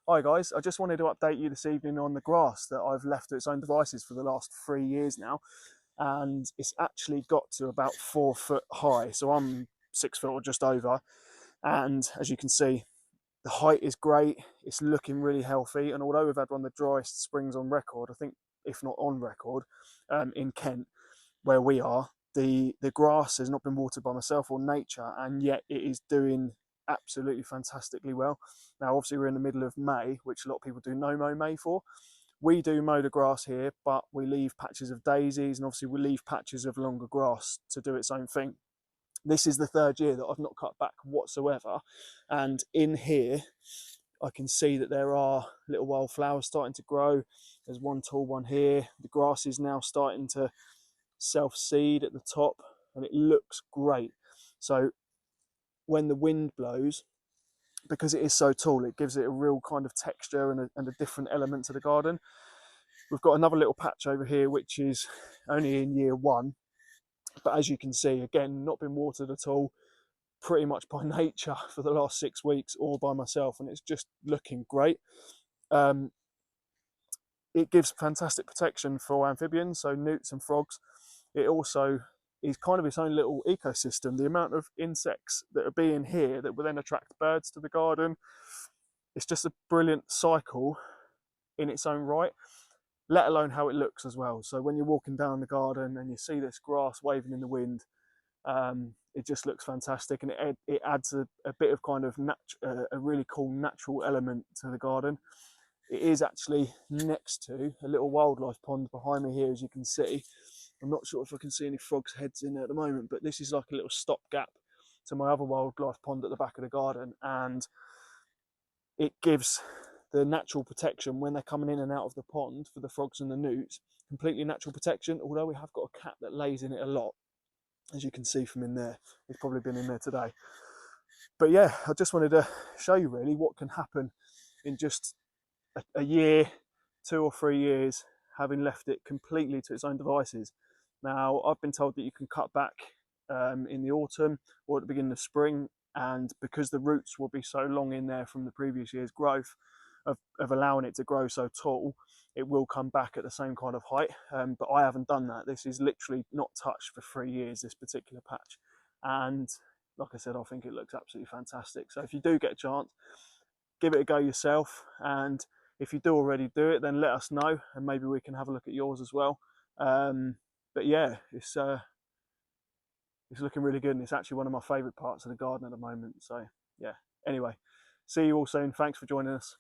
Hi guys, I just wanted to update you this evening on the grass that I've left to its own devices for the last 3 years now, and it's actually got to about 4 foot high. So I'm 6 foot or just over, and as you can see, the height is great. It's looking really healthy, and although we've had one of the driest springs on record, I think if not on record, in Kent where we are, the grass has not been watered by myself or nature, and yet it is doing absolutely fantastically well. Now, obviously, we're in the middle of May, which a lot of people do no mow May for. We do mow the grass here, but we leave patches of daisies and obviously we leave patches of longer grass to do its own thing. This is the third year that I've not cut back whatsoever, and in here I can see that there are little wildflowers starting to grow. There's one tall one here. The grass is now starting to self seed at the top, and it looks great. So when the wind blows, because it is so tall, it gives it a real kind of texture and a different element to the garden. We've got another little patch over here which is only in year one, but as you can see, again, not been watered at all, pretty much by nature for the last 6 weeks, or by myself, and it's just looking great. um, it gives fantastic protection for amphibians, so newts and frogs. It also is kind of its own little ecosystem. The amount of insects that are being here that will then attract birds to the garden, it's just a brilliant cycle in its own right, let alone how it looks as well. So when you're walking down the garden and you see this grass waving in the wind, it just looks fantastic, and it adds a bit of kind of a really cool natural element to the garden. It is actually next to a little wildlife pond behind me here, as you can see. I'm not sure if I can see any frogs' heads in there at the moment, but this is like a little stopgap to my other wildlife pond at the back of the garden, and it gives the natural protection when they're coming in and out of the pond for the frogs and the newts. Completely natural protection, although we have got a cat that lays in it a lot, as you can see from in there. He's probably been in there today. But yeah, I just wanted to show you really what can happen in just a year, 2 or 3 years, having left it completely to its own devices. Now, I've been told that you can cut back in the autumn or at the beginning of spring, and because the roots will be so long in there from the previous year's growth of allowing it to grow so tall, it will come back at the same kind of height. But I haven't done that. This is literally not touched for 3 years, this particular patch. And like I said, I think it looks absolutely fantastic. So if you do get a chance, give it a go yourself. And if you do already do it, then let us know, and maybe we can have a look at yours as well. But yeah, it's looking really good, and it's actually one of my favourite parts of the garden at the moment. So yeah. Anyway, see you all soon. Thanks for joining us.